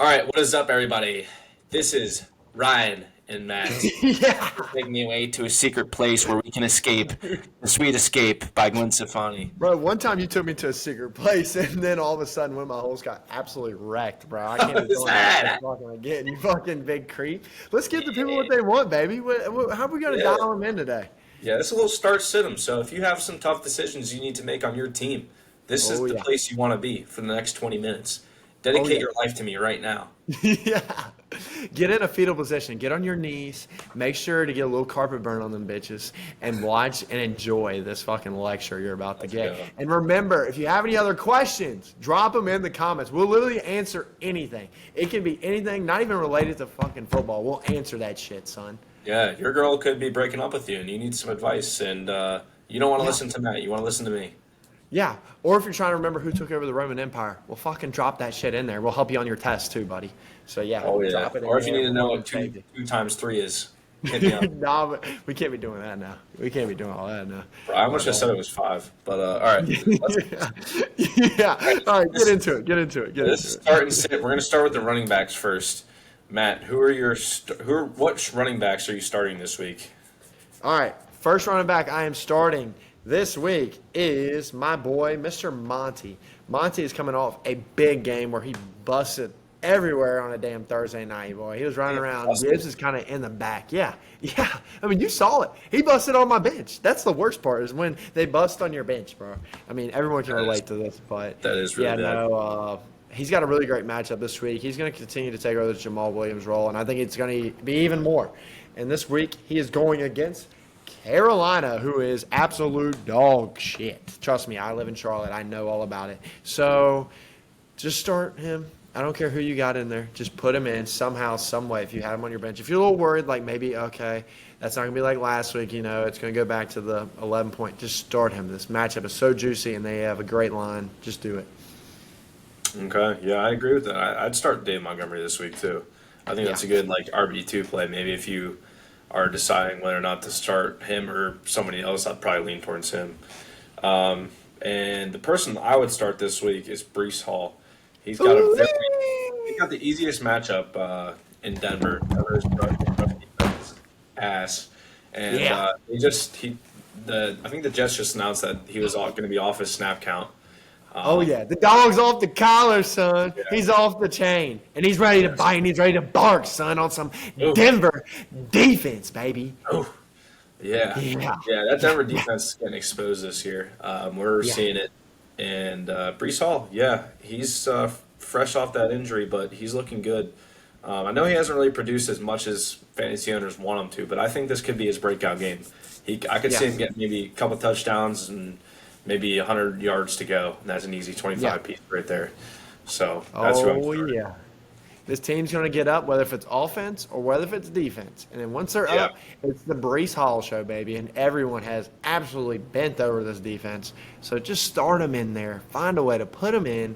All right, what is up, everybody? This is Ryan and Matt. Yeah. Taking me away to a secret place where we can escape. The Sweet Escape by Gwen Stefani. Bro, one time you took me to a secret place, and then all of a sudden one of my holes got absolutely wrecked, bro. I can't be What's doing that that? fucking again, you fucking big creep. Let's give the people what they want, baby. How are we going to Yeah. dial them in today? Yeah, it's a little start sit 'em. So if you have some tough decisions you need to make on your team, this is Oh, the yeah. place you want to be for the next 20 minutes. Oh, Dedicate yeah. your life to me right now. Yeah. Get in a fetal position. Get on your knees. Make sure to get a little carpet burn on them bitches and watch and enjoy this fucking lecture you're about to get. go. And remember, if you have any other questions, drop them in the comments. We'll literally answer anything. It can be anything, not even related to fucking football. We'll answer that shit, son. Yeah, your girl could be breaking up with you and you need some advice. And you don't want to Yeah. listen to Matt. You want to listen to me. Yeah. Or if you're trying to remember who took over the Roman Empire, we'll fucking drop that shit in there. We'll help you on your test too, buddy. So yeah, Oh, yeah. drop it in Or if you there. need to know We'll what take it. two times three is, hit me up. Nah, but we can't be doing that now. We can't be doing all that now. Bro, I wish I said it was five, but all right. Yeah. All right, get into it. Get into it. Get This into is it. start and sit. We're going to start with the running backs first. Matt, what running backs are you starting this week? All right, first running back I am starting this week is my boy, Mr. Monty. Monty is coming off a big game where he busted everywhere on a damn Thursday night, boy. He was running around. Gibbs is kind of in the back. Yeah. I mean, you saw it. He busted on my bench. That's the worst part is when they bust on your bench, bro. I mean, everyone can relate to this, but That is really yeah, bad. no. He's got a really great matchup this week. He's going to continue to take over the Jamal Williams role, and I think it's going to be even more. And this week, he is going against Carolina, who is absolute dog shit. Trust me, I live in Charlotte. I know all about it. So just start him. I don't care who you got in there. Just put him in somehow, some way. If you had him on your bench, if you're a little worried, like maybe okay, that's not gonna be like last week. It's gonna go back to the 11 point. Just start him. This matchup is so juicy, and they have a great line. Just do it. Okay, yeah, I agree with that. I'd start Dave Montgomery this week too. I think that's a good RB2 play. Maybe if you are deciding whether or not to start him or somebody else, I'd probably lean towards him. And the person I would start this week is Brees Hall. He's got he's got the easiest matchup in Denver. Denver's defense ass, and Yeah. I think the Jets just announced that he was going to be off his snap count. Oh yeah, the dog's off the collar, son. Yeah. He's off the chain, and he's ready to bite, and he's ready to bark, son, on some Ooh. Denver defense, baby. Oh, yeah, Yeah. That Denver defense is getting exposed this year. We're Yeah. seeing it, and Brees Hall, yeah, he's fresh off that injury, but he's looking good. I know he hasn't really produced as much as fantasy owners want him to, but I think this could be his breakout game. I could see Yeah. him get maybe a couple touchdowns and maybe 100 yards to go, and that's an easy 25 piece right there. So that's who I'm Oh starting. yeah. This team's going to get up, whether if it's offense or whether if it's defense. And then once they're Yeah. up, it's the Brees Hall show, baby. And everyone has absolutely bent over this defense. So just start them in there. Find a way to put them in.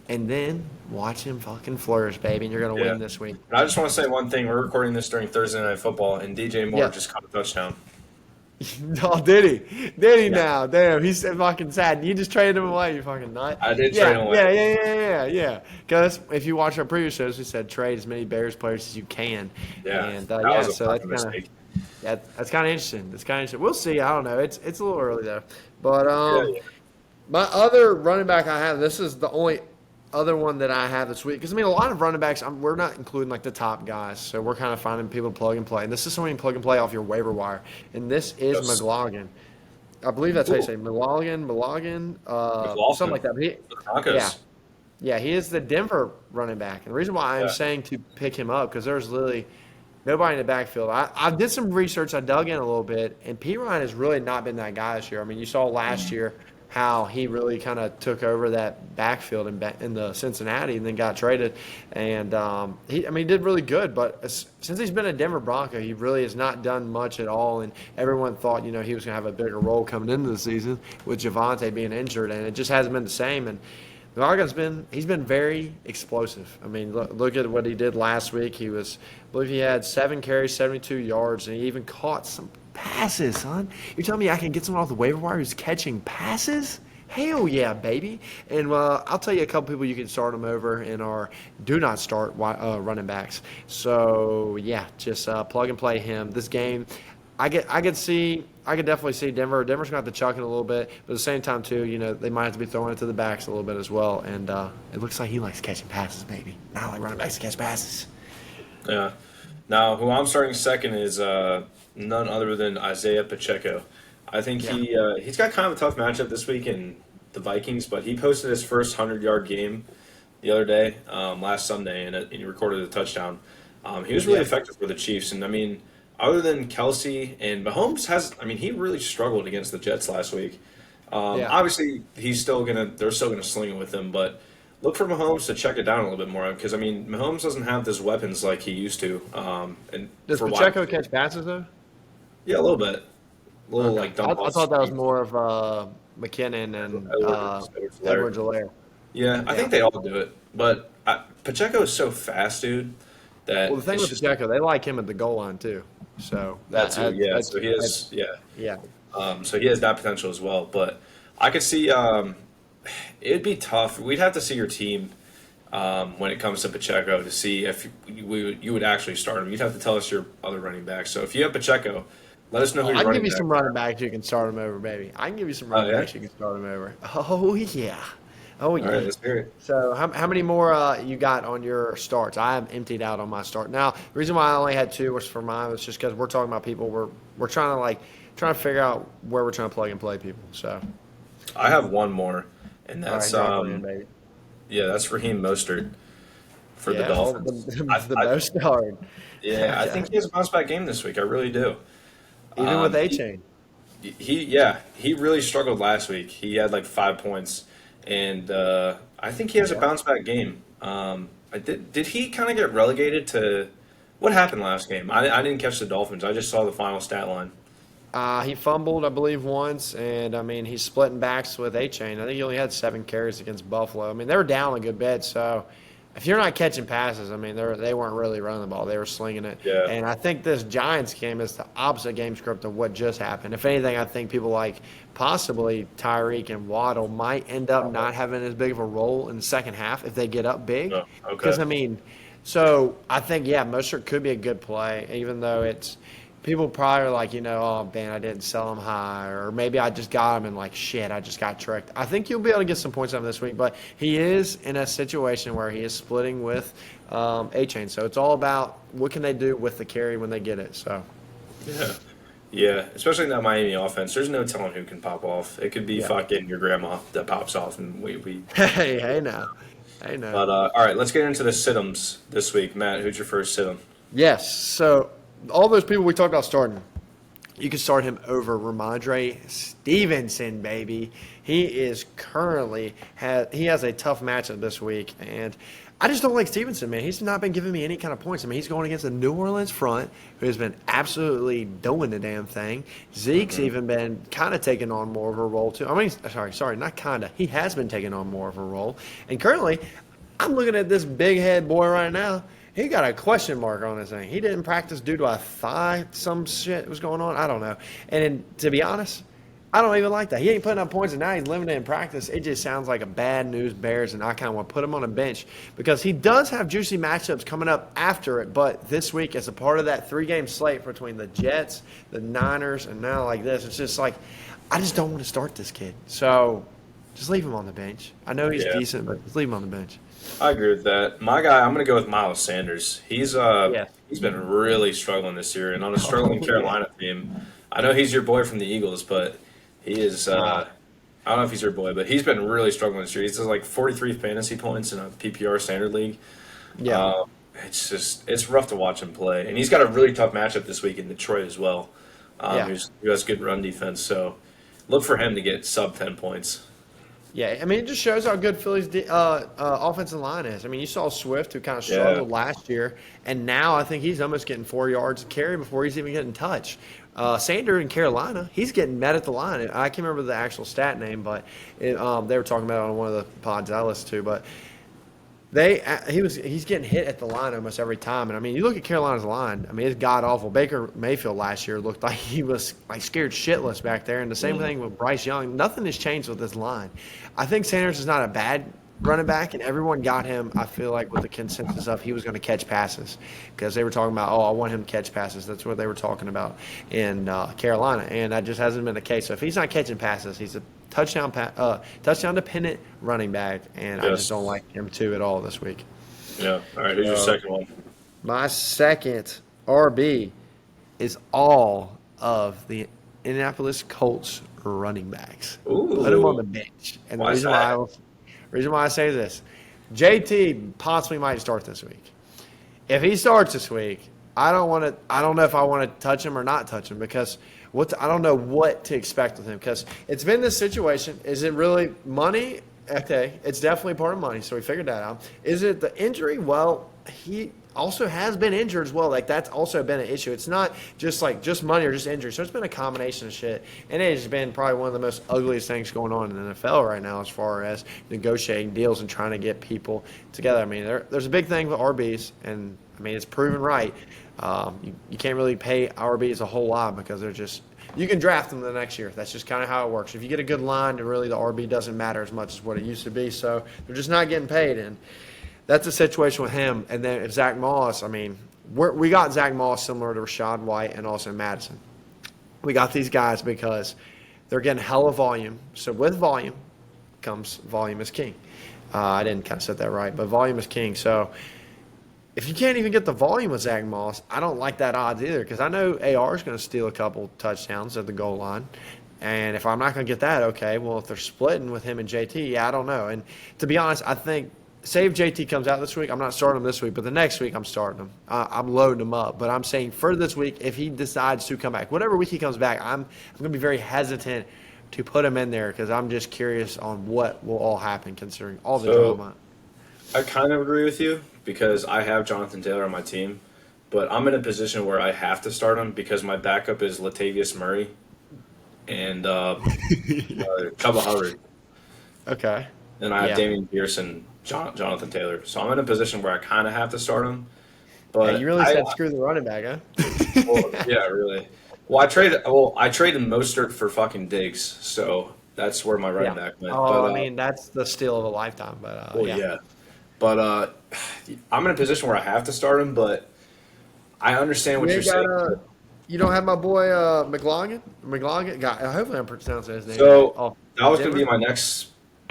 And then watch him fucking flourish, baby. And you're going to Yeah. win this week. And I just want to say one thing. We're recording this during Thursday Night Football, and DJ Moore Yeah. just caught a touchdown. Oh, did he? Did he Yeah. now? Damn, he's fucking sad. You just traded him away, you fucking nut. I did trade him away. Yeah. Because if you watch our previous shows, we said trade as many Bears players as you can. Yeah, And that yeah, was a so that's fucking kind of mistake. that's kind of interesting. That's kind of interesting. We'll see. I don't know. It's a little early though. But Yeah. my other running back I have. This is the only other one that I have this week. Because I mean, a lot of running backs. We're not including like the top guys. So we're kind of finding people to plug and play. And this is someone you can plug and play off your waiver wire. And this is Yes. McLaughlin. I believe that's how you Ooh. say Mulligan, McLaughlin something like that. But for the Broncos. yeah, yeah, he is the Denver running back. And the reason why I'm Yeah. saying to pick him up because there's literally nobody in the backfield. I did some research. I dug in a little bit, and P. Ryan has really not been that guy this year. I mean, you saw last year how he really kind of took over that backfield in the Cincinnati and then got traded. And he did really good. But since he's been a Denver Bronco, he really has not done much at all. And everyone thought, he was going to have a bigger role coming into the season with Javonte being injured, and it just hasn't been the same. And Morgan's he's been very explosive. I mean, look at what he did last week. I believe he had 7 carries, 72 yards, and he even caught some passes, son. You're telling me I can get someone off the waiver wire who's catching passes? Hell yeah, baby. And I'll tell you a couple people you can start them over in our do not start running backs. So yeah, just plug and play him. This game, I could definitely see Denver. Denver's going to have to chuck it a little bit, but at the same time too, they might have to be throwing it to the backs a little bit as well. And it looks like he likes catching passes, baby. Not like running backs to catch passes. Yeah. Now, who I'm starting second is none other than Isaiah Pacheco. I think Yeah, he's got kind of a tough matchup this week in the Vikings, but he posted his first 100-yard game the other day, last Sunday, and he recorded a touchdown. He was really yeah, effective for the Chiefs, and I mean, other than Kelsey and Mahomes he really struggled against the Jets last week. yeah. Obviously, they're still gonna sling it with him, but look for Mahomes to check it down a little bit more because I mean, Mahomes doesn't have those weapons like he used to. And Does for wide Pacheco receivers, catch passes though? yeah, a little bit, a little Okay, like dump I off thought that was screens. more of McKinnon and Edwards, Edwards-Helaire. yeah, I Yeah. think they all do it, but Pacheco is so fast, dude, Well, that the thing it's with just Pacheco, they like him at the goal line too. So that too. Yeah, that's so he is. Yeah, yeah. so he has that potential as well. But I could see it'd be tough. We'd have to see your team when it comes to Pacheco to see if you would actually start him. You'd have to tell us your other running backs. So if you have Pacheco, let us know Oh, who I your can give running you backs some are. running backs you can start him over, baby. I can give you some Oh running yeah. backs you can start him over. Oh yeah, oh All right, yeah. let's hear it. So how many more you got on your starts? I am emptied out on my start. Now the reason why I only had two was for mine was just because we're talking about people we're trying to trying to figure out where we're trying to plug and play people. So I have one more, and all right, that's drop it in, baby. yeah, that's Raheem Mostert for the Yeah, oh, Dolphins. the most hard. Yeah, I think he has a bounce back game this week. I really do. Even with A He Chain. he really struggled last week. He had like 5 points, and I think he has a Yeah. bounce back game. Did he kind of get relegated to what happened last game? I didn't catch the Dolphins. I just saw the final stat line. He fumbled, I believe, once, and I mean he's splitting backs with A Chain. I think he only had 7 carries against Buffalo. I mean they were down a good bit, so if you're not catching passes, I mean they weren't really running the ball; they were slinging it. Yeah, And I think this Giants game is the opposite game script of what just happened. If anything, I think people like possibly Tyreek and Waddle might end up not having as big of a role in the second half if they get up big. no, Because okay, I mean, so I think Mostert could be a good play, even though it's people probably are like, oh man, I didn't sell him high, or maybe I just got him and like shit, I just got tricked. I think you'll be able to get some points out of him this week, but he is in a situation where he is splitting with A Chain, so it's all about what can they do with the carry when they get it. So yeah, yeah. Especially in that Miami offense, there's no telling who can pop off. It could be yeah, fucking your grandma that pops off, and we. hey now, hey now. But all right, let's get into the situms this week. Matt, who's your first situm? Yes, so all those people we talked about starting. You can start him over Ramondre Stevenson, baby. He is currently he has a tough matchup this week, and I just don't like Stevenson, man. He's not been giving me any kind of points. I mean, he's going against the New Orleans front, who has been absolutely doing the damn thing. Zeke's Hmm. even been kind of taking on more of a role too. I mean, sorry, not kind of. He has been taking on more of a role, and currently, I'm looking at this big head boy right now. He got a question mark on his thing. He didn't practice due to a thigh. Some shit was going on. I don't know. And then, to be honest, I don't even like that. He ain't putting up points, and now he's limited in practice. It just sounds like a bad news Bears, and I kind of want to put him on a bench because he does have juicy matchups coming up after it. But this week, as a part of that 3-game slate between the Jets, the Niners, and now like this, it's just like I just don't want to start this kid. So just leave him on the bench. I know he's Yeah. decent, but just leave him on the bench. I agree with that. My guy, I'm going to go with Miles Sanders. Yeah. He's been really struggling this year, and on a struggling Oh yeah. Carolina team. I know he's your boy from the Eagles, but he is. Nah. I don't know if he's your boy, but he's been really struggling this year. He's like 43 fantasy points in a PPR standard league. Yeah. Um, it's rough to watch him play, and he's got a really tough matchup this week in Detroit as well. Yeah. Who has good run defense, so look for him to get sub 10 points. Yeah, I mean, it just shows how good Philly's offensive line is. I mean, you saw Swift, who kind of Yeah. struggled last year, and now I think he's almost getting 4 yards a carry before he's even getting touched. Sander in Carolina, he's getting met at the line. I can't remember the actual stat name, but they were talking about it on one of the pods I listened to. But He's getting hit at the line almost every time. And I mean, you look at Carolina's line. I mean, it's god awful. Baker Mayfield last year looked like he was like scared shitless back there, and the same thing with Bryce Young. Nothing has changed with this line. I think Sanders is not a bad running back, and everyone got him. I feel like with the consensus of he was going to catch passes because they were talking about, I want him to catch passes. That's what they were talking about in Carolina, and that just hasn't been the case. So if he's not catching passes, he's a touchdown dependent running back, and I just don't like him too at all this week. Yeah. All right. Who's your second one? My second RB is all of the Indianapolis Colts running backs. Ooh. Put them on the bench, and the reason why I say this, JT possibly might start this week. If he starts this week, I don't know if I want to touch him or not touch him because I don't know what to expect with him because it's been this situation. Is it really money? Okay, it's definitely part of money, so we figured that out. Is it the injury? Well, he also has been injured as well. Like, that's also been an issue. It's not just money or just injury. So it's been a combination of shit. And it has been probably one of the most ugliest things going on in the NFL right now as far as negotiating deals and trying to get people together. I mean, there's a big thing with RBs, and I mean, it's proven right. You can't really pay RBs a whole lot because they're just – you can draft them the next year. That's just kind of how it works. If you get a good line, then really the RB doesn't matter as much as what it used to be. So they're just not getting paid. And that's the situation with him. And then if Zach Moss, I mean, we got Zach Moss similar to Rashad White and also Madison. We got these guys because they're getting hella volume. So with volume comes volume is king. I didn't kind of set that right, but volume is king. So if you can't even get the volume with Zach Moss, I don't like that odds either because I know AR is going to steal a couple touchdowns at the goal line. And if I'm not going to get that, okay, well, if they're splitting with him and JT, yeah, I don't know. And to be honest, I think say if JT comes out this week, I'm not starting him this week, but the next week I'm starting him. I'm loading him up. But I'm saying for this week, if he decides to come back, whatever week he comes back, I'm going to be very hesitant to put him in there because I'm just curious on what will all happen considering all the drama. I kind of agree with you because I have Jonathan Taylor on my team, but I'm in a position where I have to start him because my backup is Latavius Murray and Chuba Hubbard. Okay. And I have Damian Pierce and Jonathan Taylor. So I'm in a position where I kind of have to start him. But you really said screw the running back, huh? Well, yeah, really. Well, I traded Mostert for fucking Diggs, so that's where my running back went. Oh, but, I mean, that's the steal of a lifetime. But yeah. But I'm in a position where I have to start him, but I understand what you're saying. You don't have my boy McLaughlin? Hopefully I'm pronouncing his name. So that was going to be my next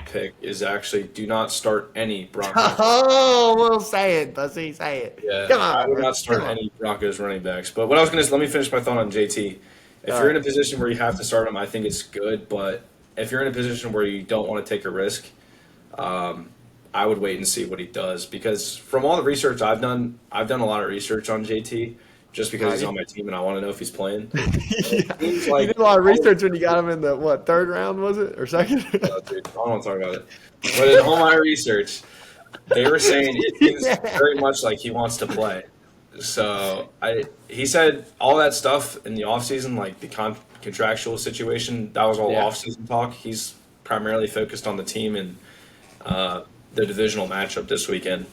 pick is actually do not start any Broncos. Oh, we'll say it, Bussy. Say it. Yeah, come on. I would not start any Broncos running backs. But what I was going to let me finish my thought on JT. If you're in a position where you have to start him, I think it's good. But if you're in a position where you don't want to take a risk, I would wait and see what he does because from all the research I've done a lot of research on JT just because he's on my team and I want to know if he's playing. Like, you did a lot of research when you got him in the third round was it or second? Dude, I don't want to talk about it. But in all my research, they were saying it seems very much like he wants to play. So he said all that stuff in the offseason, like the contractual situation, that was all offseason talk. He's primarily focused on the team and the divisional matchup this weekend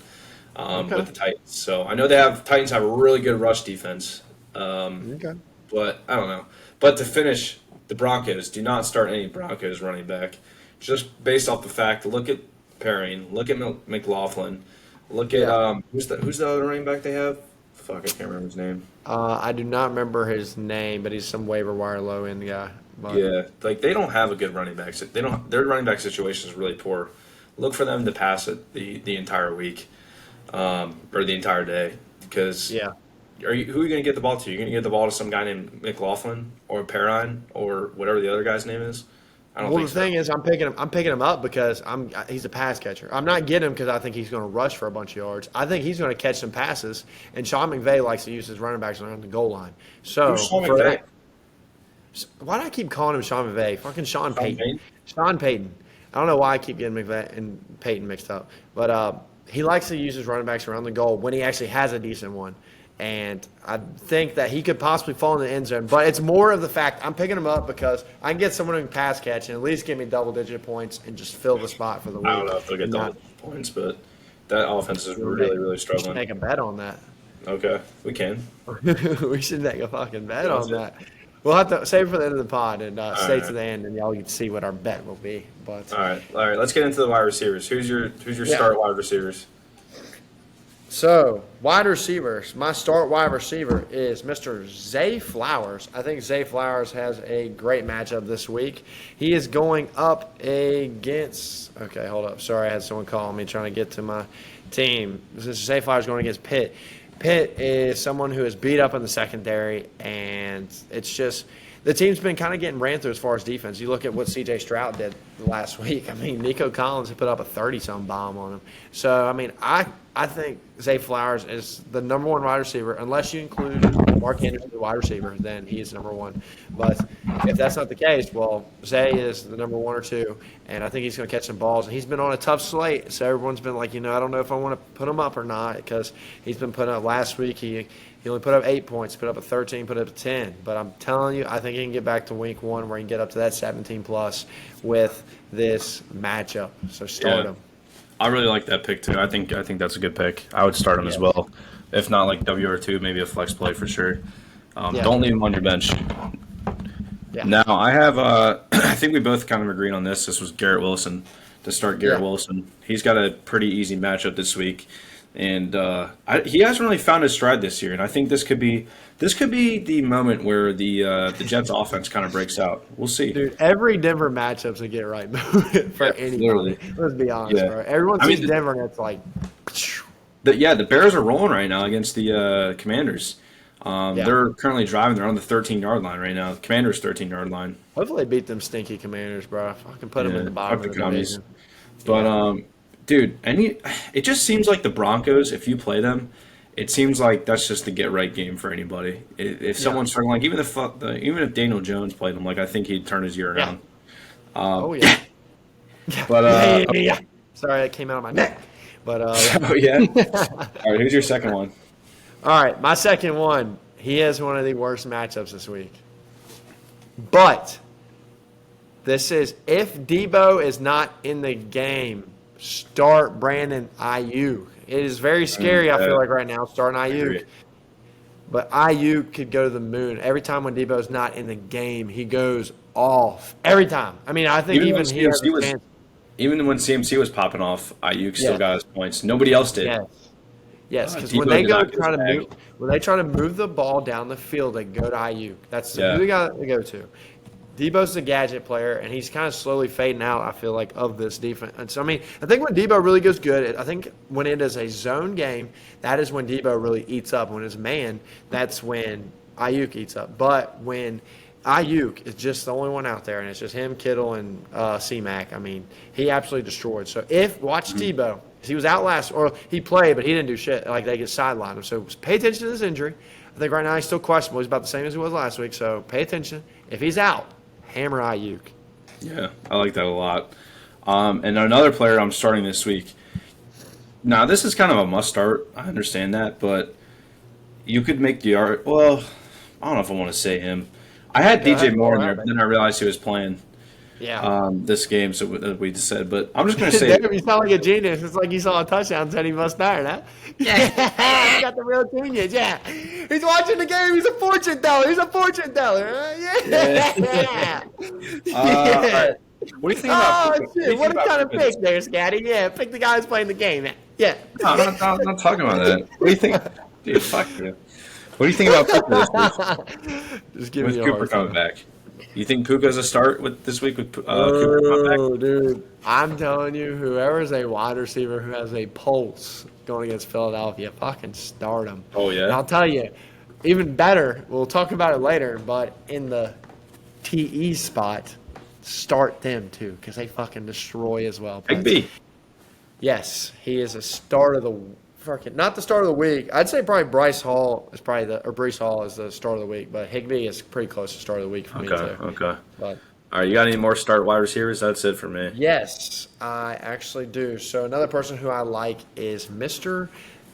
with the Titans. So I know Titans have a really good rush defense. But I don't know. But to finish, the Broncos, do not start any Broncos running back. Just based off the fact, look at Perrine, look at McLaughlin, look at who's the other running back they have? Fuck, I can't remember his name. I do not remember his name, but he's some waiver wire low end guy. But. Yeah, like they don't have a good running back. Their running back situation is really poor. Look for them to pass it the entire week, or the entire day. Because who are you going to get the ball to? You're going to get the ball to some guy named McLaughlin or Perrine or whatever the other guy's name is. I don't think the thing is, I'm picking him up because he's a pass catcher. I'm not getting him because I think he's going to rush for a bunch of yards. I think he's going to catch some passes, and Sean McVay likes to use his running backs around the goal line. So who's Sean McVay? Why do I keep calling him Sean McVay? Fucking Sean Payton. Sean Payton. I don't know why I keep getting McVay and Payton mixed up, but he likes to use his running backs around the goal when he actually has a decent one. And I think that he could possibly fall in the end zone. But it's more of the fact I'm picking him up because I can get someone who can pass catch and at least give me double-digit points and just fill the spot for the week. I don't know if they'll get double points, but That offense is really, really We should struggling. make a bet on that. Okay, we can. We should make a fucking bet Yeah, let's on do it. that. We'll have to save it for the end of the pod and All stay to right, the end, and y'all can see what our bet will be. But all right. Let's get into the wide receivers. Who's your yeah. start wide receivers? So, wide receivers. My start wide receiver is Mr. Zay Flowers. I think Zay Flowers has a great matchup this week. He is going up against. Okay, hold up. Sorry, I had someone calling me trying to get to my team. This is Zay Flowers going against Pitt. Pitt is someone who is beat up in the secondary, and it's just. The team's been kind of getting ran through as far as defense. You look at what C.J. Stroud did last week. I mean, Nico Collins put up a 30-some bomb on him. So, I mean, I think Zay Flowers is the number one wide receiver. Unless you include Mark Anderson, the wide receiver, then he's number one. But if that's not the case, well, Zay is the number one or two, and I think he's going to catch some balls. And he's been on a tough slate, so everyone's been like, I don't know if I want to put him up or not because he's been putting up last week. He only put up 8 points, put up a 13, put up a 10. But I'm telling you, I think he can get back to week one where he can get up to that 17-plus with this matchup. So start him. I really like that pick too. I think that's a good pick. I would start him as well. If not like WR2, maybe a flex play for sure. Don't leave him on your bench. Yeah. Now I have I think we both kind of agreed on this. This was Garrett Wilson to start Garrett Wilson. He's got a pretty easy matchup this week. And he hasn't really found his stride this year, and I think this could be the moment where the Jets offense kind of breaks out. We'll see. Dude, every Denver matchup's a get right move for anybody. Literally. Let's be honest, bro. Everyone sees Denver, and it's like, the Bears are rolling right now against the Commanders. They're currently driving. They're on the 13-yard line right now. The Commanders' 13-yard line. Hopefully, they beat them stinky Commanders, bro. I can put them in the bottom of the division. But dude, it just seems like the Broncos, if you play them, it seems like that's just the get right game for anybody. If someone's struggling, like even if Daniel Jones played them, like I think he'd turn his year around. But sorry, that came out of my neck. But All right, who's your second one? All right, my second one. He has one of the worst matchups this week. But this is if Debo is not in the game. Start Brandon Ayuk. It is very scary, I feel like, right now, starting Ayuk. But Ayuk could go to the moon. Every time when Debo's not in the game, he goes off. Every time. I mean, I think even he has a chance. Even when CMC was popping off, Ayuk still got his points. Nobody else did. Yes, because when they try to move the ball down the field, they go to Ayuk. That's who they got to go to. Debo's a gadget player, and he's kind of slowly fading out, I feel like, of this defense. And so, I mean, I think when Debo really goes good, I think when it is a zone game, that is when Debo really eats up. When it's man, that's when Ayuk eats up. But when Ayuk is just the only one out there, and it's just him, Kittle, and C-Mac, I mean, he absolutely destroyed. So watch Debo. He was out or he played, but he didn't do shit. Like, they get sidelined him. So pay attention to this injury. I think right now he's still questionable. He's about the same as he was last week, so pay attention. If he's out, hammer Ayuk. Yeah, I like that a lot. And another player I'm starting this week. Now, this is kind of a must start. I understand that, but you could make the art. Well, I don't know if I want to say him. I had DJ Moore in there, but then I realized he was playing this game, so we just said. But I'm just going to say. You sound like a genius. It's like you saw a touchdown and said he must start, huh? Yeah, you got the real genius, He's watching the game. He's a fortune teller. Yeah. All right. What do you think about? Oh, shit. What kind of pick there, Scatty? Yeah, pick the guy who's playing the game. Yeah. No, I'm not talking about that. What do you think? Dude, fuck you. What do you think about Puka this week? Just give me a Cooper coming back. You think Puka's a start this week with Cooper coming back? Oh, dude. I'm telling you, whoever's a wide receiver who has a pulse going against Philadelphia, fucking start him. Oh, yeah? And I'll tell you, even better, we'll talk about it later, but in the TE spot, start them too, because they fucking destroy as well. Big B. Yes, he is a start of the not the start of the week. I'd say probably Breece Hall is the start of the week, but Higbee is pretty close to start of the week for me too. Okay. But all right, you got any more start wide receivers? That's it for me. yes, I actually do. So another person who I like is Mr.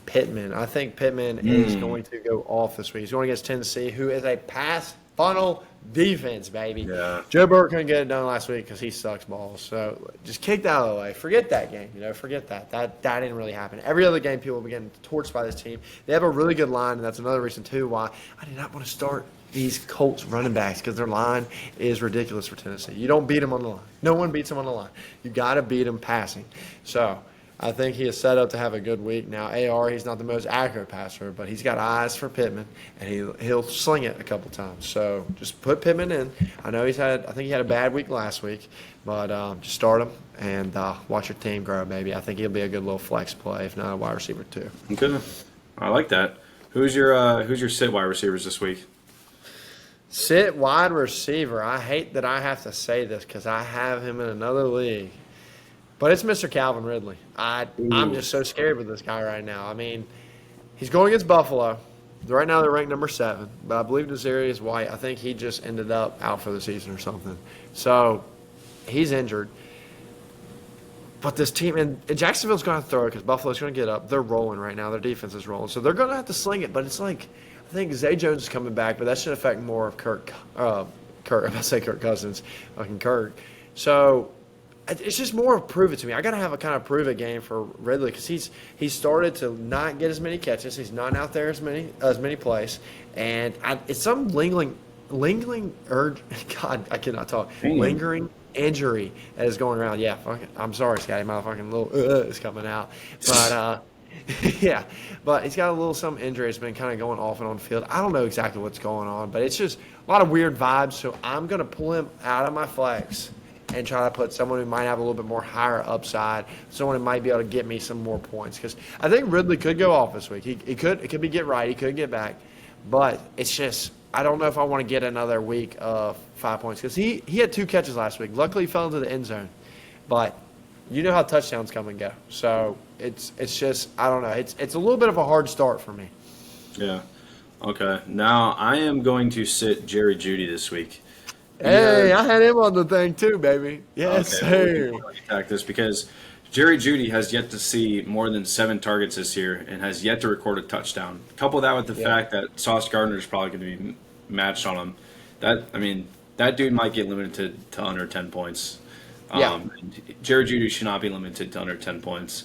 Pittman. I think Pittman is going to go off this week. He's going against Tennessee, who is a pass funnel defense, baby. Yeah. Joe Burrow couldn't get it done last week because he sucks balls. So just kick that out of the way. Forget that game. Forget that. That didn't really happen. Every other game, people have been getting torched by this team. They have a really good line, and that's another reason too why I did not want to start these Colts running backs because their line is ridiculous for Tennessee. You don't beat them on the line. No one beats them on the line. You got to beat them passing. So I think he is set up to have a good week. Now, AR, he's not the most accurate passer, but he's got eyes for Pittman, and he'll sling it a couple times. So just put Pittman in. I know I think he had a bad week last week, but just start him and watch your team grow, baby. I think he'll be a good little flex play, if not a wide receiver too. Okay. I like that. Who's your sit wide receivers this week? Sit wide receiver. I hate that I have to say this because I have him in another league. But it's Mr. Calvin Ridley. I'm just so scared with this guy right now. I mean, he's going against Buffalo. Right now they're ranked number 7. But I believe Nazarius White, I think he just ended up out for the season or something. So he's injured. But this team, and Jacksonville's going to throw it because Buffalo's going to get up. They're rolling right now. Their defense is rolling. So they're going to have to sling it. But it's like, I think Zay Jones is coming back, but that should affect more of Kirk. I'm about to say Kirk Cousins, fucking Kirk. So it's just more of prove it to me. I got to have a kind of prove it game for Ridley because he's started to not get as many catches. He's not out there as many plays, and it's some lingering urge. God, I cannot talk. Lingering injury that is going around. Yeah, I'm sorry, Scotty. My fucking little is coming out, but. Yeah, but he's got a little some injury. It's been kind of going off and on the field. I don't know exactly what's going on, but it's just a lot of weird vibes. So I'm going to pull him out of my flex and try to put someone who might have a little bit more higher upside, someone who might be able to get me some more points. Because I think Ridley could go off this week. It could be get right. He could get back. But it's just I don't know if I want to get another week of 5 points because he had 2 catches last week. Luckily, he fell into the end zone. But you know how touchdowns come and go. So it's just I don't know. It's a little bit of a hard start for me. Yeah. Okay. Now I am going to sit Jerry Jeudy this week. Hey, I had him on the thing too, baby. Yes, sir. Attack this because Jerry Jeudy has yet to see more than 7 targets this year and has yet to record a touchdown. Couple that with the fact that Sauce Gardner is probably going to be matched on him. That dude might get limited to under 10 points. Jerry Jeudy should not be limited to under 10 points.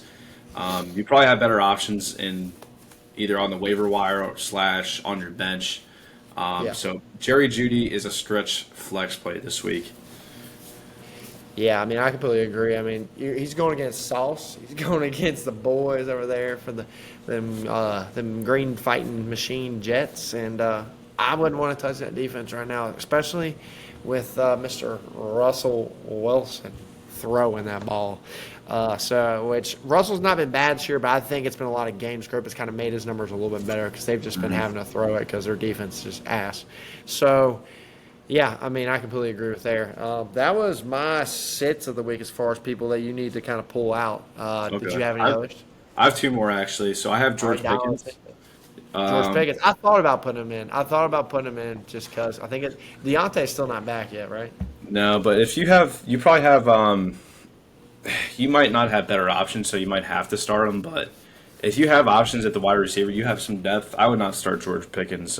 You probably have better options in either on the waiver wire or / on your bench. So Jerry Jeudy is a stretch flex play this week. Yeah, I mean, I completely agree. I mean, he's going against Sauce. He's going against the boys over there for them green fighting machine Jets, and I wouldn't want to touch that defense right now, especially with Mr. Russell Wilson throwing that ball. Which Russell's not been bad this year, but I think it's been a lot of game script. It's kind of made his numbers a little bit better because they've just been having to throw it because their defense is ass. So, yeah, I mean, I completely agree with there. That was my sits of the week as far as people that you need to kind of pull out. Did you have any others? I have 2 more, actually. So I have George Pickens. George Pickens. I thought about putting him in. Just because I think Deontay's still not back yet, right? No, but if you probably have you might not have better options, so you might have to start him. But if you have options at the wide receiver, you have some depth. I would not start George Pickens.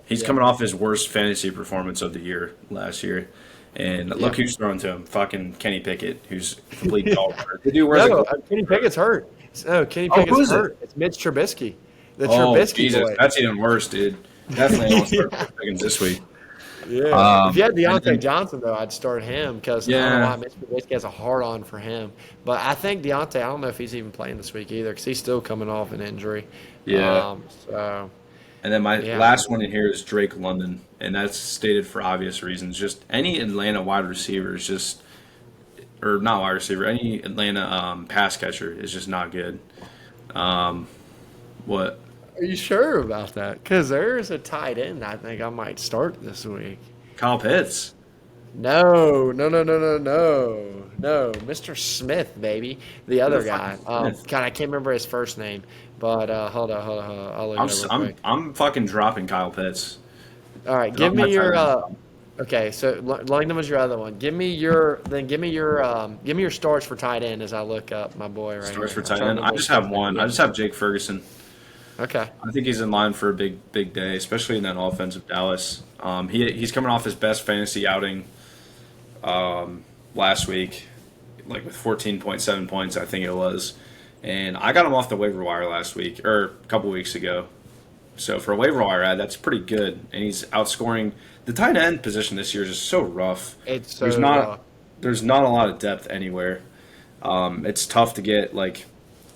He's coming off his worst fantasy performance of the year last year. And look who's throwing to him. Fucking Kenny Pickett, who's a complete dog. Kenny Pickett's hurt. No, Kenny Pickett's hurt. It's Mitch Trubisky. The Trubisky Jesus, boy. That's even worse, dude. Definitely don't start George Pickens this week. Yeah. If you had Deontay Johnson, though, I'd start him because I don't know why Mitch Trubisky has a hard-on for him. But I think Deontay, I don't know if he's even playing this week either because he's still coming off an injury. Yeah. And then my last one in here is Drake London, and that's stated for obvious reasons. Just any Atlanta wide receiver is or not wide receiver, any Atlanta pass catcher is just not good. What? Are you sure about that? Because there's a tight end I think I might start this week. Kyle Pitts. No. Mr. Smith, baby. The other guy. God, I can't remember his first name. But hold on. I'll look it up real quick. I'm fucking dropping Kyle Pitts. All right, give me your okay, so Langdon was your other one. Give me your starts for tight end as I look up my boy right Starts here. for tight end. I just have one. I just have Jake Ferguson. Okay. I think he's in line for a big day, especially in that offense of Dallas. He's coming off his best fantasy outing last week, like with 14.7 points, I think it was. And I got him off the waiver wire last week or a couple weeks ago. So for a waiver wire ad, that's pretty good. And he's outscoring the tight end position this year is just so rough. It's There's so not there's not a lot of depth anywhere. It's tough to get like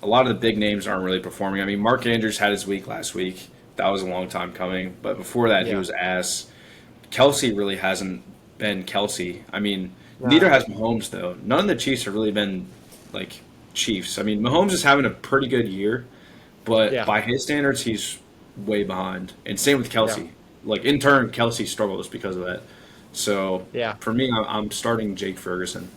a lot of the big names aren't really performing. I mean, Mark Andrews had his week last week. That was a long time coming. But before that, he yeah. was ass. Kelsey really hasn't been Kelsey. I mean, neither Nah. has Mahomes though. None of the Chiefs have really been like Chiefs. I mean, Mahomes is having a pretty good year, but Yeah. by his standards, he's way behind. And same with Yeah. Kelsey. Like in turn, Kelsey struggles because of that. So Yeah. for me, I'm starting Jake Ferguson.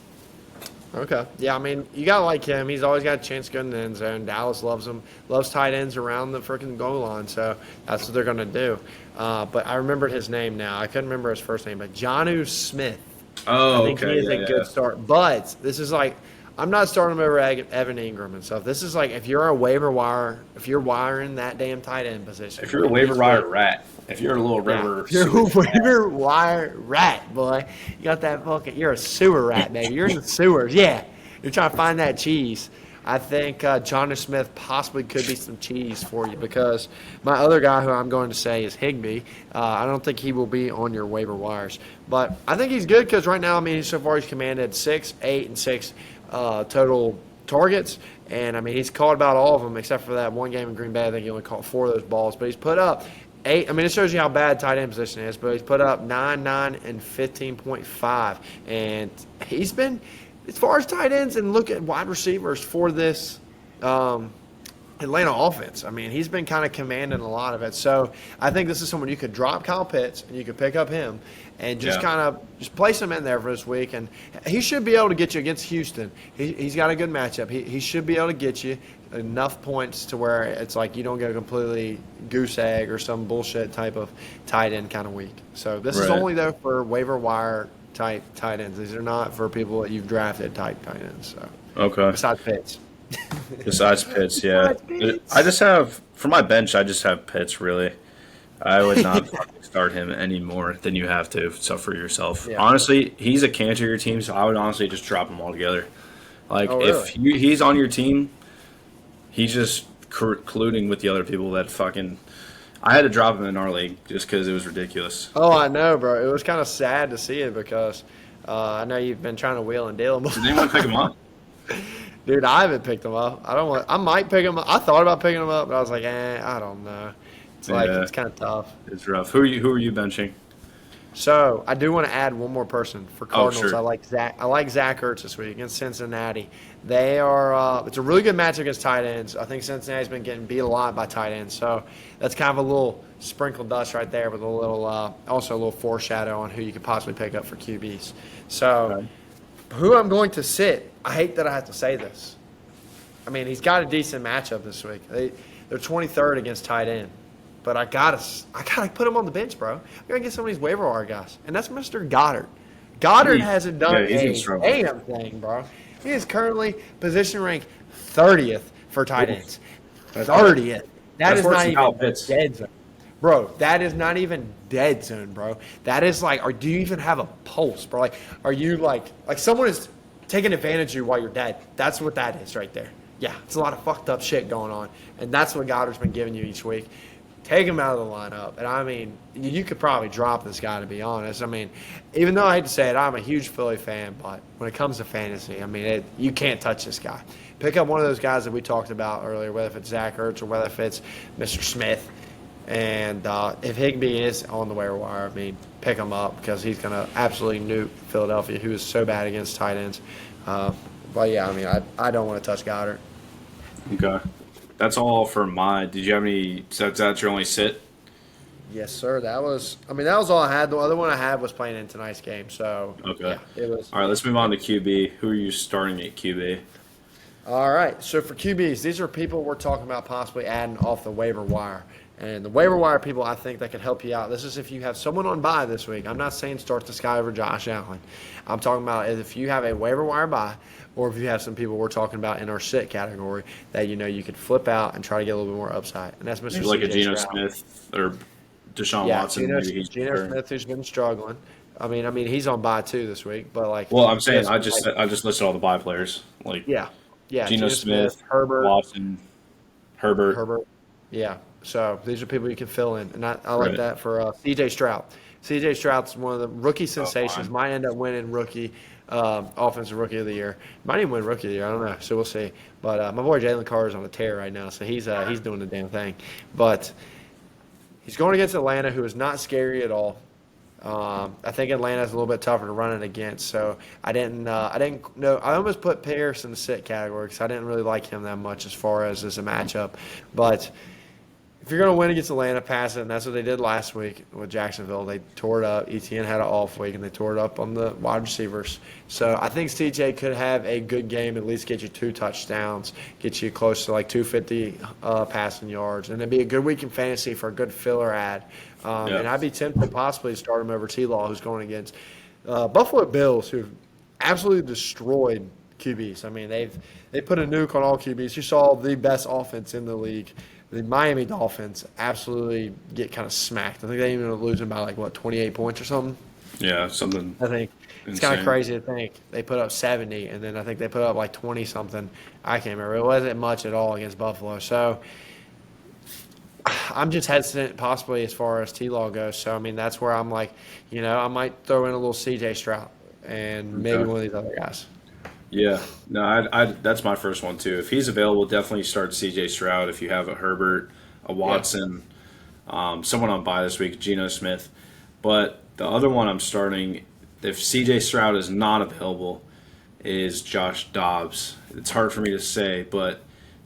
Okay. Yeah, I mean, you gotta like him. He's always got a chance to go in the end zone. Dallas loves him, loves tight ends around the freaking goal line, so that's what they're gonna do. But I remembered his name now. I couldn't remember his first name, but Jonnu Smith. I Oh, think he okay, is yeah, a yeah. good start. But this is like, I'm not starting him over Evan Ingram and stuff. This is like if you're a waiver wire, if you're wiring that damn tight end position. If you're a in waiver these wire weeks, rat, if you're a little yeah, river you're a sewage rat, waiver wire rat, boy. You got that fucking. You're a sewer rat, baby. You're in the sewers. Yeah, you're trying to find that cheese. I think Jonnu Smith possibly could be some cheese for you because my other guy who I'm going to say is Higbee. I don't think he will be on your waiver wires, but I think he's good because right now, I mean, so far he's commanded 6, 8, and 6 total targets, and I mean he's caught about all of them except for that one game in Green Bay. I think he only caught 4 of those balls, but he's put up 8. I mean, it shows you how bad tight end position is, but he's put up 9, 9, and 15.5, and he's been. As far as tight ends and look at wide receivers for this Atlanta offense, I mean, he's been kind of commanding a lot of it. So I think this is someone you could drop Kyle Pitts and you could pick up him and just yeah, kind of just place him in there for this week. And he should be able to get you against Houston. He's got a good matchup. He should be able to get you enough points to where it's like you don't get a completely goose egg or some bullshit type of tight end kind of week. So this is right. only, though, for waiver wire type tight ends. These are not for people that you've drafted type tight ends. So Okay. besides Pitts. Besides Pitts, yeah. I just have for my bench. I just have Pitts. Really, I would not fucking start him any more than you have to suffer yourself. Yeah. Honestly, he's a can to your team, so I would honestly just drop him altogether. Like Oh, if really? he's on your team, he's just colluding with the other people that fucking. I had to drop him in our league just because it was ridiculous. Oh, I know, bro. It was kind of sad to see it because I know you've been trying to wheel and deal. Did anyone pick him up? Dude, I haven't picked him up. I don't want. I might pick him up. I thought about picking him up, but I was like, I don't know. It's like Yeah. it's kind of tough. It's rough. Who are you benching? So I do want to add one more person for Oh, Cardinals. sure. I like Zach Ertz this week against Cincinnati. They are. It's a really good match against tight ends. I think Cincinnati's been getting beat a lot by tight ends, so that's kind of a little sprinkled dust right there with a little, also a little foreshadow on who you could possibly pick up for QBs. So Okay. who I'm going to sit. I hate that I have to say this. I mean, he's got a decent matchup this week. They're 23rd against tight end. But I gotta put him on the bench, bro. I gotta get some of these waiver wire guys, and that's Mr. Goddard. Goddard hasn't done he's been a struggling. damn thing, bro. He is currently position ranked 30th for tight Oof. ends. That's 30th. That that's is worse not than Kyle even Pitts. dead zone, bro. That is not even dead zone, bro. That is like, or do you even have a pulse, bro? Like, are you like someone is taking advantage of you while you're dead? That's what that is right there. Yeah, it's a lot of fucked up shit going on, and that's what Goddard's been giving you each week. Take him out of the lineup. And, I mean, you could probably drop this guy, to be honest. I mean, even though I hate to say it, I'm a huge Philly fan, but when it comes to fantasy, I mean, you can't touch this guy. Pick up one of those guys that we talked about earlier, whether if it's Zach Ertz or whether if it's Mr. Smith. And if Higbee is on the waiver wire, I mean, pick him up because he's going to absolutely nuke Philadelphia, who is so bad against tight ends. But, yeah, I mean, I don't want to touch Goddard. Okay. That's all for my. Did you have any? That's your only sit? Yes, sir. That was all I had. The other one I had was playing in tonight's game. So, Okay. yeah, it was. All right, let's move on to QB. Who are you starting at QB? All right. So for QBs, these are people we're talking about possibly adding off the waiver wire. And the waiver wire people, I think that could help you out. This is if you have someone on bye this week. I'm not saying start this guy over Josh Allen. I'm talking about if you have a waiver wire bye, or if you have some people we're talking about in our sit category that you could flip out and try to get a little bit more upside. And that's Mr. Maybe like a CJ Geno Stroud. Smith or Deshaun Yeah, Watson. Maybe he's Geno preferring. Smith who's been struggling. I mean he's on bye too this week, but like Well, I'm saying yes, I just listed all the bye players like yeah, yeah, Geno Geno Smith, Herbert, Watson, Herbert. Herbert. Yeah. So these are people you can fill in. And I like Right. that for CJ Stroud. CJ Stroud's one of the rookie Oh, sensations. fine. Might end up winning rookie, offensive rookie of the year. Might even win rookie of the year. I don't know. So we'll see. But my boy Jalen Carr is on a tear right now. So he's doing the damn thing. But he's going against Atlanta, who is not scary at all. I think Atlanta's a little bit tougher to run it against, so I didn't know. I almost put Pierce in the sit category because I didn't really like him that much as far as a matchup. But if you're going to win against Atlanta, pass it, and that's what they did last week with Jacksonville. They tore it up. ETN had an off week, and they tore it up on the wide receivers. So I think CJ could have a good game, at least get you 2 touchdowns, get you close to like 250 passing yards, and it'd be a good week in fantasy for a good filler ad. Yeah. And I'd be tempted possibly to start him over T-Law, who's going against Buffalo Bills, who've absolutely destroyed QBs. I mean, they put a nuke on all QBs. You saw the best offense in the league. The Miami Dolphins absolutely get kind of smacked. I think they even ended up losing by 28 points or something. Yeah, something I think it's kind of crazy to think they put up 70, and then I think they put up 20 something. I can't remember. It wasn't much at all against Buffalo. So I'm just hesitant possibly as far as T-Law goes. So I mean that's where I'm like, I might throw in a little CJ Stroud and maybe Okay. one of these other guys. Yeah, no, I that's my first one too. If he's available, definitely start C.J. Stroud. If you have a Herbert, a Watson, someone on bye this week, Geno Smith. But the other one I'm starting, if C.J. Stroud is not available, is Josh Dobbs. It's hard for me to say, but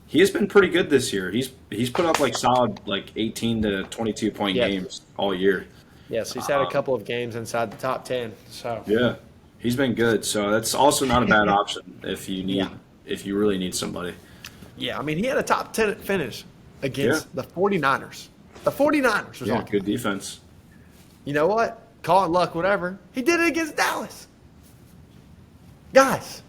he has been pretty good this year. He's put up solid 18 to 22 point Yes. games all year. Yes, he's had a couple of games inside the top 10. So Yeah, he's been good. So that's also not a bad option if you need Yeah. if you really need somebody. yeah, I mean he had a top 10 finish against the 49ers. The 49ers was Yeah, on. good defense. You know what? Call it luck, whatever. He did it against Dallas. Guys,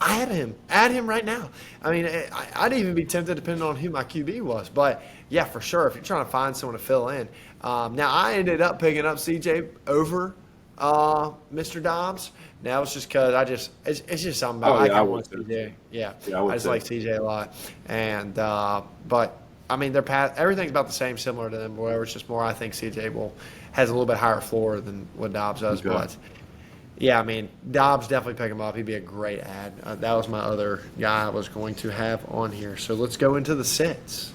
I had him. Add him right now. I mean, I'd even be tempted depending on who my QB was. But, yeah, for sure, if you're trying to find someone to fill in. Now, I ended up picking up CJ over Mr. Dobbs. Now it's just because it's just something about Oh, yeah, I kinda would want too. CJ. Yeah, Yeah, I would I just too. like CJ a lot. And, but, I mean, everything's about the same, similar to them. Whatever, it's just more I think CJ has a little bit higher floor than what Dobbs does. Okay. But, yeah, I mean, Dobbs definitely pick him up. He'd be a great ad. That was my other guy I was going to have on here. So let's go into the sits.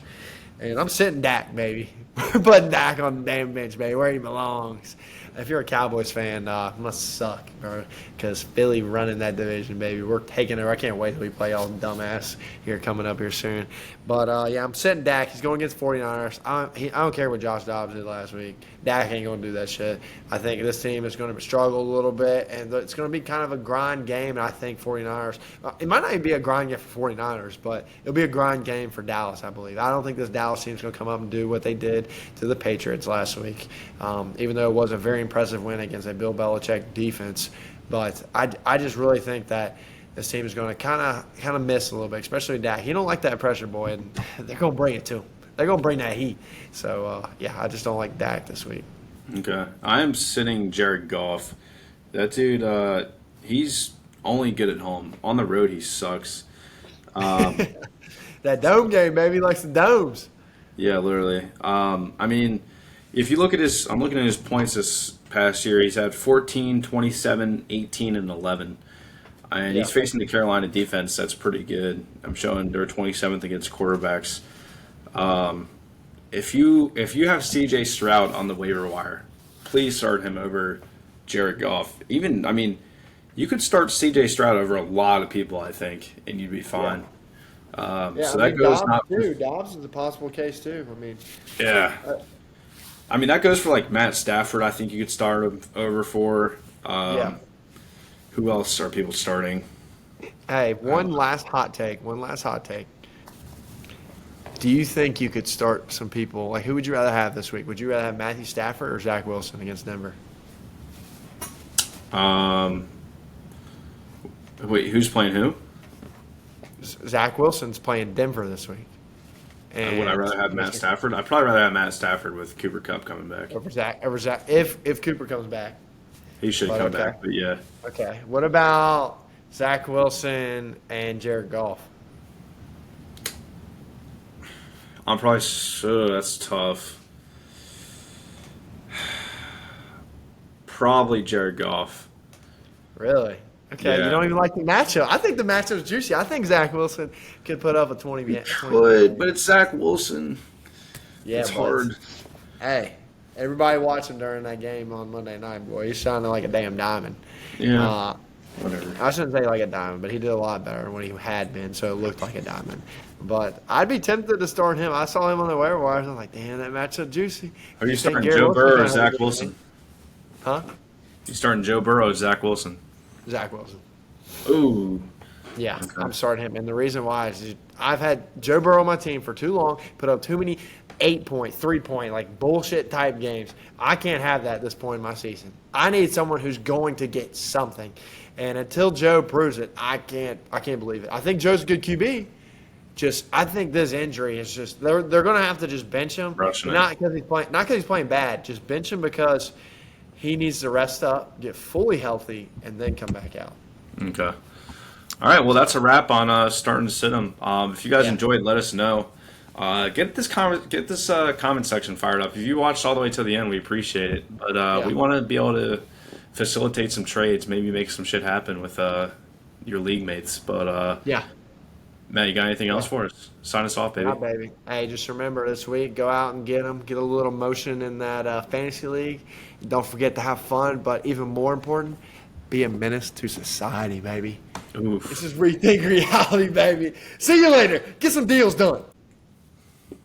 And I'm sitting Dak, baby. Putting Dak on the damn bench, baby, where he belongs. If you're a Cowboys fan, it must suck, bro. Because Philly running that division, baby. We're taking over. I can't wait till we play all dumbass here coming up here soon. But, yeah, I'm sitting Dak. He's going against 49ers. I don't care what Josh Dobbs did last week. Dak ain't going to do that shit. I think this team is going to struggle a little bit, and it's going to be kind of a grind game, and I think 49ers. It might not even be a grind game for 49ers, but it'll be a grind game for Dallas, I believe. I don't think this Dallas team's going to come up and do what they did to the Patriots last week, even though it was a very impressive win against a Bill Belichick defense. But I just really think that this team is going to kind of miss a little bit, especially Dak. He don't like that pressure, boy, and they're going to bring it to him. They're going to bring that heat. So, yeah, I just don't like Dak this week. Okay. I am sitting Jared Goff. That dude, he's only good at home. On the road, he sucks. That dome game, baby, he likes the domes. Yeah, literally. I mean, if you look at I'm looking at his points this past year. He's had 14, 27, 18, and 11. And he's facing the Carolina defense. That's pretty good. I'm showing they're 27th against quarterbacks. If you have C.J. Stroud on the waiver wire, please start him over Jared Goff. Even, I mean, you could start C.J. Stroud over a lot of people, I think, and you'd be fine. So that goes Dobbs, not. too. Dobbs is a possible case, too. I mean, Yeah. I mean, that goes for Matt Stafford. I think you could start him over for. yeah. Who else are people starting? Hey, Uh, one last hot take. One last hot take. Do you think you could start some people? Like, who would you rather have this week? Would you rather have Matthew Stafford or Zach Wilson against Denver? Um, wait, who's playing who? Zach Wilson's playing Denver this week. Would I And rather have Matt Stafford? I'd probably rather have Matt Stafford with Cooper Cup coming back. over Zach, if Cooper comes back. He should But come okay. back, but yeah. Okay. What about Zach Wilson and Jared Goff? I'm probably that's tough. Probably Jared Goff. Really? Okay. You Yeah. don't even like the matchup. I think the matchup's juicy. I think Zach Wilson could put up a 20. Could, but it's Zach Wilson. Yeah, It's but hard. Hey, everybody watching during that game on Monday night, boy, he's shining like a damn diamond. Yeah. Uh, Whatever. I shouldn't say like a diamond, but he did a lot better than what he had been, so it looked like a diamond. But I'd be tempted to start him. I saw him on the waiver wires. I'm like, damn, that matchup juicy. Are you think starting Garrett Joe Wilson's Burrow or gonna have a Zach good Wilson? game? Huh? You starting Joe Burrow or Zach Wilson? Zach Wilson. Ooh. Yeah, Okay. I'm starting him. And the reason why is I've had Joe Burrow on my team for too long, put up too many 8-point, 3-point, like bullshit type games. I can't have that at this point in my season. I need someone who's going to get something. And until Joe proves it, I can't believe it. I think Joe's a good QB. I think this injury is just they're going to have to just bench him. Rushing it. Not because he's playing bad, just bench him because he needs to rest up, get fully healthy, and then come back out. Okay. All right. Well, that's a wrap on starting to sit them. If you guys Yeah. enjoyed, let us know. Get this comment section fired up. If you watched all the way to the end, we appreciate it. But Yeah. we want to be able to facilitate some trades, maybe make some shit happen with your league mates. But Yeah. Matt, you got anything else for us? Sign us off, baby. Yeah, baby. Hey, just remember this week, go out and get them. Get a little motion in that fantasy league. Don't forget to have fun, but even more important, be a menace to society, baby. Oof. This is Rethink Reality, baby. See you later. Get some deals done.